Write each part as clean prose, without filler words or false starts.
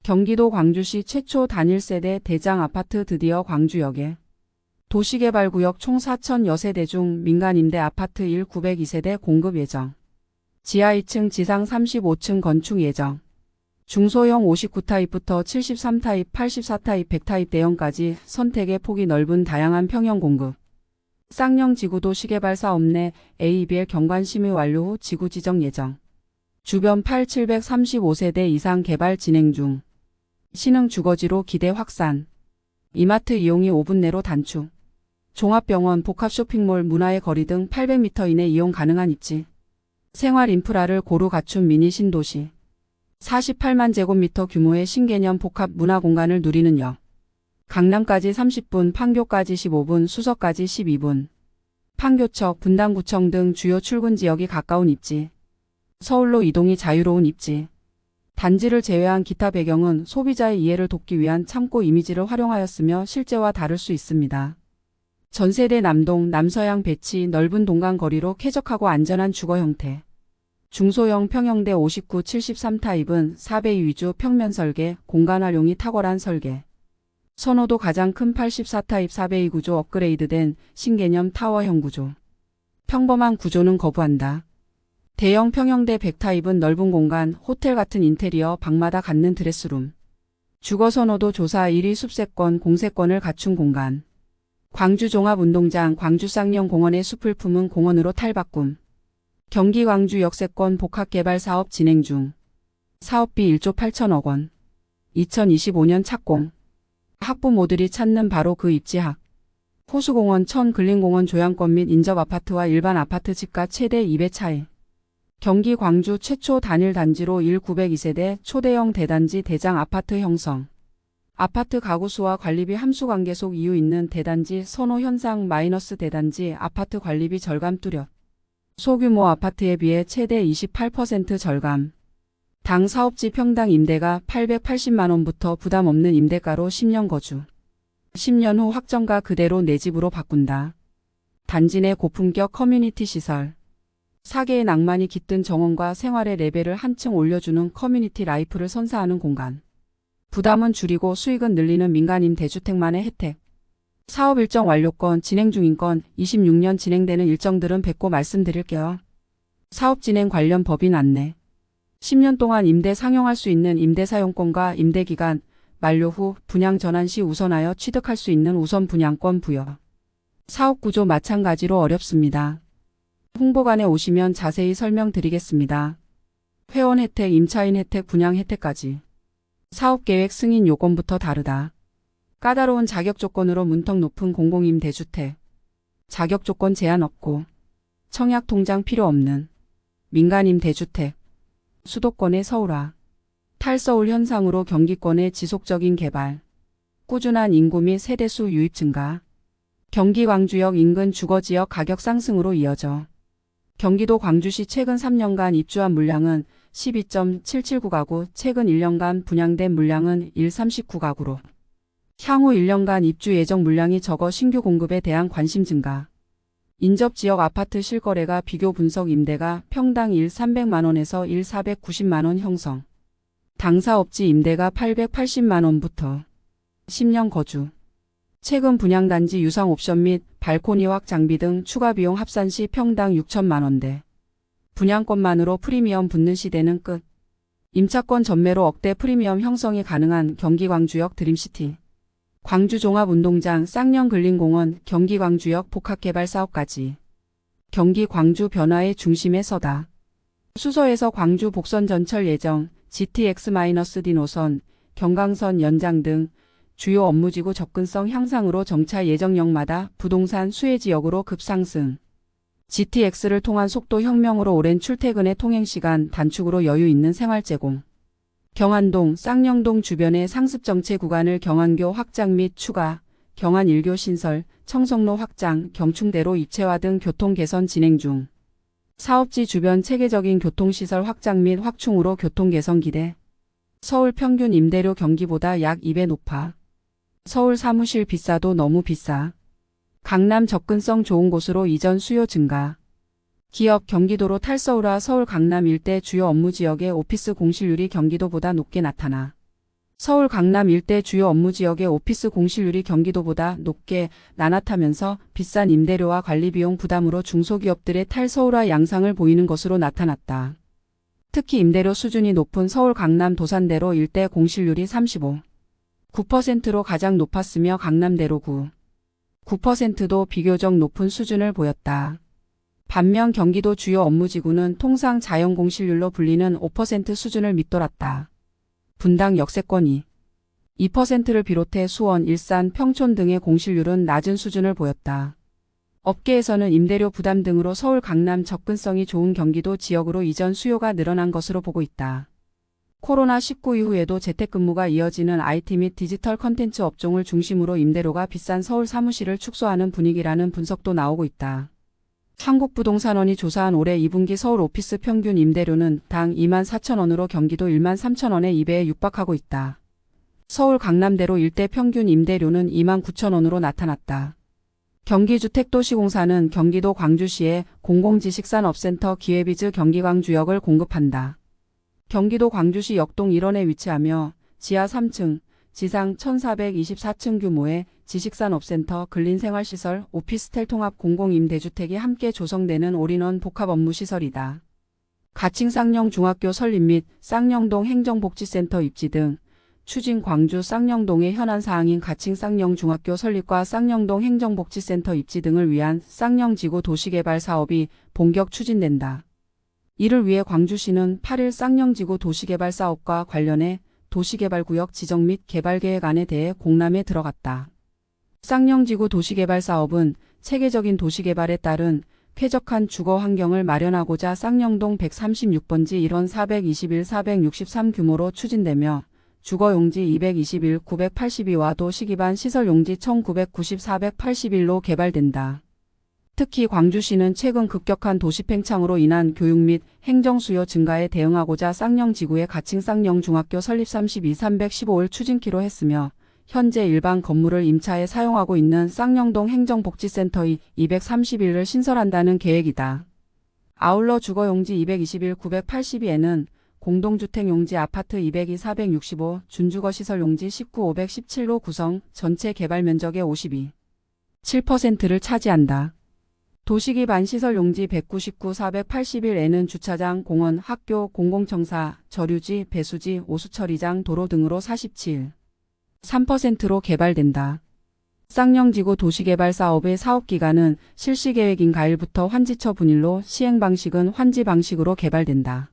경기도 광주시 최초 단일세대 대장 아파트 드디어 광주역에. 도시개발구역 총 4,000여 세대 중 민간임대 아파트 1902세대 공급 예정. 지하 2층 지상 35층 건축 예정. 중소형 59타입부터 73타입, 84타입, 100타입 대형까지 선택의 폭이 넓은 다양한 평형 공급. 쌍용 지구도 시개발 사업 내 ABL 경관 심의 완료 후 지구 지정 예정. 주변 8,735세대 이상 개발 진행 중. 신흥 주거지로 기대 확산. 이마트 이용이 5분 내로 단축. 종합병원, 복합 쇼핑몰, 문화의 거리 등 800m 이내 이용 가능한 입지. 생활 인프라를 고루 갖춘 미니 신도시. 48만 제곱미터 규모의 신개념 복합 문화 공간을 누리는 역. 강남까지 30분, 판교까지 15분, 수서까지 12분. 판교청, 분당구청 등 주요 출근 지역이 가까운 입지. 서울로 이동이 자유로운 입지. 단지를 제외한 기타 배경은 소비자의 이해를 돕기 위한 참고 이미지를 활용하였으며 실제와 다를 수 있습니다. 전세대 남동, 남서양 배치 넓은 동간 거리로 쾌적하고 안전한 주거 형태. 중소형 평형대 59, 73타입은 4배 위주 평면 설계, 공간 활용이 탁월한 설계. 선호도 가장 큰 84타입 4배 구조 업그레이드된 신개념 타워형 구조. 평범한 구조는 거부한다. 대형 평형대 100타입은 넓은 공간, 호텔 같은 인테리어, 방마다 갖는 드레스룸. 주거 선호도 조사 1위 숲세권, 공세권을 갖춘 공간. 광주 종합운동장, 광주 쌍용 공원의 숲을 품은 공원으로 탈바꿈. 경기 광주 역세권 복합개발 사업 진행 중. 사업비 1조 8천억 원. 2025년 착공. 학부모들이 찾는 바로 그 입지학. 호수공원, 천근린공원 조향권 및 인접아파트와 일반 아파트 집가 최대 2배 차이. 경기 광주 최초 단일 단지로 1902세대 초대형 대단지 대장 아파트 형성. 아파트 가구 수와 관리비 함수 관계 속 이유 있는 대단지 선호 현상 마이너스 대단지 아파트 관리비 절감 뚜렷. 소규모 아파트에 비해 최대 28% 절감. 당 사업지 평당 임대가 880만원부터 부담 없는 임대가로 10년 거주. 10년 후 확정가 그대로 내 집으로 바꾼다. 단지 내 고품격 커뮤니티 시설. 사계의 낭만이 깃든 정원과 생활의 레벨을 한층 올려주는 커뮤니티 라이프를 선사하는 공간. 부담은 줄이고 수익은 늘리는 민간임 대주택만의 혜택. 사업 일정 완료권, 진행 중인 건 26년 진행되는 일정들은 뵙고 말씀드릴게요. 사업 진행 관련 법인 안내. 10년 동안 임대 상용할 수 있는 임대사용권과 임대기간, 만료 후 분양 전환 시 우선하여 취득할 수 있는 우선 분양권 부여. 사업구조 마찬가지로 어렵습니다. 홍보관에 오시면 자세히 설명드리겠습니다. 회원 혜택, 임차인 혜택, 분양 혜택까지. 사업계획 승인 요건부터 다르다. 까다로운 자격 조건으로 문턱 높은 공공임대주택. 자격 조건 제한 없고 청약 통장 필요 없는 민간임대주택. 수도권의 서울화. 탈서울 현상으로 경기권의 지속적인 개발. 꾸준한 인구 및 세대수 유입 증가. 경기 광주역 인근 주거지역 가격 상승으로 이어져. 경기도 광주시 최근 3년간 입주한 물량은 12.779가구, 최근 1년간 분양된 물량은 139가구로. 향후 1년간 입주 예정 물량이 적어 신규 공급에 대한 관심 증가. 인접지역 아파트 실거래가 비교 분석 임대가 평당 1,300만원에서 1,490만원 형성. 당사업지 임대가 880만원부터 10년 거주. 최근 분양단지 유상 옵션 및 발코니 확 장비 등 추가 비용 합산 시 평당 6천만원대. 분양권만으로 프리미엄 붙는 시대는 끝. 임차권 전매로 억대 프리미엄 형성이 가능한 경기 광주역 드림시티. 광주 종합운동장, 쌍용 근린공원, 경기 광주역 복합개발 사업까지. 경기 광주 변화의 중심에 서다. 수서에서 광주 복선 전철 예정, GTX-D 노선, 경강선 연장 등 주요 업무지구 접근성 향상으로 정차 예정역마다 부동산 수혜지역으로 급상승. GTX를 통한 속도 혁명으로 오랜 출퇴근의 통행시간 단축으로 여유 있는 생활 제공. 경안동, 쌍용동 주변의 상습정체 구간을 경안교 확장 및 추가, 경안 1교 신설, 청성로 확장, 경충대로 입체화 등 교통 개선 진행 중. 사업지 주변 체계적인 교통시설 확장 및 확충으로 교통 개선 기대. 서울 평균 임대료 경기보다 약 2배 높아. 서울 사무실 비싸도 너무 비싸. 강남 접근성 좋은 곳으로 이전 수요 증가. 기업 경기도로 탈서울화 서울 강남 일대 주요 업무지역의 오피스 공실률이 경기도보다 높게 나타나 서울 강남 일대 주요 업무지역의 오피스 공실률이 경기도보다 높게 나타나면서 비싼 임대료와 관리비용 부담으로 중소기업들의 탈서울화 양상을 보이는 것으로 나타났다. 특히 임대료 수준이 높은 서울 강남 도산대로 일대 공실률이 35.9%로 가장 높았으며 강남대로 9%도 비교적 높은 수준을 보였다. 반면 경기도 주요 업무지구는 통상 자연공실률로 불리는 5% 수준을 밑돌았다. 분당 역세권이 2%를 비롯해 수원, 일산, 평촌 등의 공실률은 낮은 수준을 보였다. 업계에서는 임대료 부담 등으로 서울 강남 접근성이 좋은 경기도 지역으로 이전 수요가 늘어난 것으로 보고 있다. 코로나19 이후에도 재택근무가 이어지는 IT 및 디지털 컨텐츠 업종을 중심으로 임대료가 비싼 서울 사무실을 축소하는 분위기라는 분석도 나오고 있다. 한국부동산원이 조사한 올해 2분기 서울 오피스 평균 임대료는 당 24,000원으로 경기도 13,000원의 2배에 육박하고 있다. 서울 강남대로 일대 평균 임대료는 29,000원으로 나타났다. 경기주택도시공사는 경기도 광주시에 공공지식산업센터 기회비즈 경기광주역을 공급한다. 경기도 광주시 역동 1원에 위치하며 지하 3층, 지상 1424층 규모의 지식산업센터, 근린생활시설, 오피스텔 통합 공공임대주택이 함께 조성되는 올인원 복합업무시설이다. 가칭 쌍용 중학교 설립 및 쌍용동 행정복지센터 입지 등 추진 광주 쌍용동의 현안 사항인 가칭 쌍용 중학교 설립과 쌍용동 행정복지센터 입지 등을 위한 쌍용지구 도시개발 사업이 본격 추진된다. 이를 위해 광주시는 8일 쌍용지구 도시개발 사업과 관련해 도시개발구역 지정 및 개발계획안에 대해 공람에 들어갔다. 쌍용지구 도시개발 사업은 체계적인 도시개발에 따른 쾌적한 주거 환경을 마련하고자 쌍용동 136번지 1원 421-463 규모로 추진되며 주거용지 221, 982와 도시기반 시설용지 1990-481로 개발된다. 특히 광주시는 최근 급격한 도시 팽창으로 인한 교육 및 행정 수요 증가에 대응하고자 쌍용지구에 가칭 쌍용중학교 설립 32-315을 추진키로 했으며 현재 일반 건물을 임차에 사용하고 있는 쌍용동 행정복지센터의 231을 신설한다는 계획이다. 아울러 주거용지 221, 982에는 공동주택용지 아파트 202-465, 준주거시설용지 19-517로 구성, 전체 개발 면적의 52.7%를 차지한다. 도시기반 시설용지 199-481에는 주차장, 공원, 학교, 공공청사, 저류지, 배수지, 오수처리장, 도로 등으로 47.3%로 개발된다. 쌍용지구 도시개발 사업의 사업기간은 실시계획인 가일부터 환지처 분일로 시행 방식은 환지 방식으로 개발된다.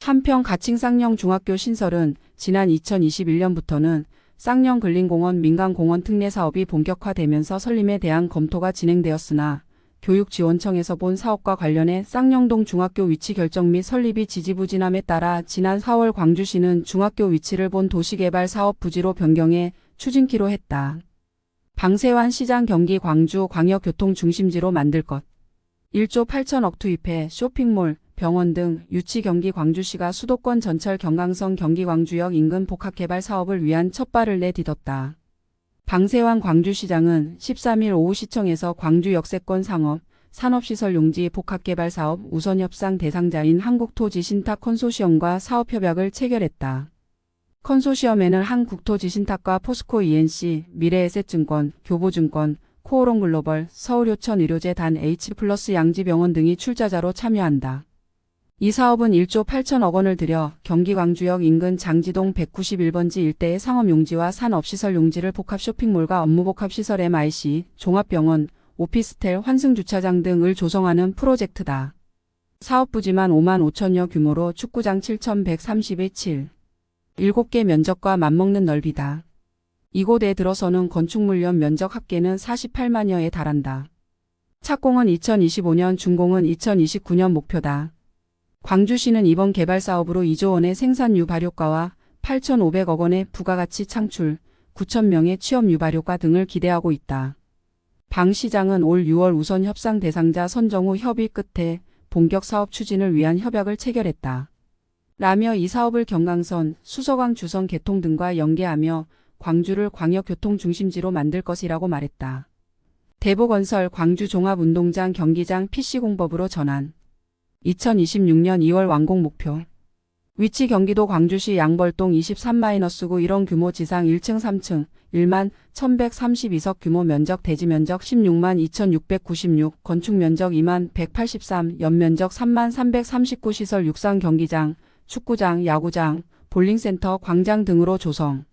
한편 가칭 쌍용 중학교 신설은 지난 2021년부터는 쌍용 근린공원 민간공원 특례 사업이 본격화되면서 설립에 대한 검토가 진행되었으나 교육지원청에서 본 사업과 관련해 쌍용동 중학교 위치 결정 및 설립이 지지부진함에 따라 지난 4월 광주시는 중학교 위치를 본 도시개발 사업 부지로 변경해 추진키로 했다. 방세환 시장 경기 광주 광역교통중심지로 만들 것. 1조 8천억 투입해 쇼핑몰, 병원 등 유치 경기 광주시가 수도권 전철 경강선 경기 광주역 인근 복합개발 사업을 위한 첫발을 내딛었다. 방세환 광주시장은 13일 오후 시청에서 광주 역세권 상업, 산업시설 용지 복합개발 사업 우선협상 대상자인 한국토지신탁 컨소시엄과 사업협약을 체결했다. 컨소시엄에는 한국토지신탁과 포스코 ENC, 미래에셋증권, 교보증권, 코오롱글로벌, 서울효천의료재단 H+ 양지병원 등이 출자자로 참여한다. 이 사업은 1조 8천억 원을 들여 경기 광주역 인근 장지동 191번지 일대의 상업용지와 산업시설용지를 복합쇼핑몰과 업무복합시설 MIC, 종합병원, 오피스텔, 환승주차장 등을 조성하는 프로젝트다. 사업부지만 5만 5천여 규모로 축구장 7,131, 7개 면적과 맞먹는 넓이다. 이곳에 들어서는 건축물연 면적 합계는 48만여에 달한다. 착공은 2025년, 준공은 2029년 목표다. 광주시는 이번 개발 사업으로 2조 원의 생산 유발효과와 8,500억 원의 부가가치 창출, 9,000명의 취업 유발효과 등을 기대하고 있다. 방 시장은 올 6월 우선 협상 대상자 선정 후 협의 끝에 본격 사업 추진을 위한 협약을 체결했다. 라며 이 사업을 경강선, 수서강 주선 개통 등과 연계하며 광주를 광역교통중심지로 만들 것이라고 말했다. 대보건설 광주종합운동장 경기장 PC공법으로 전환. 2026년 2월 완공 목표. 위치 경기도 광주시 양벌동 23-9 1원 규모 지상 1층 3층 1만 1132석 규모 면적 대지 면적 16만 2696 건축 면적 2만 183 연면적 3만 339 시설 육상 경기장, 축구장, 야구장, 볼링센터, 광장 등으로 조성.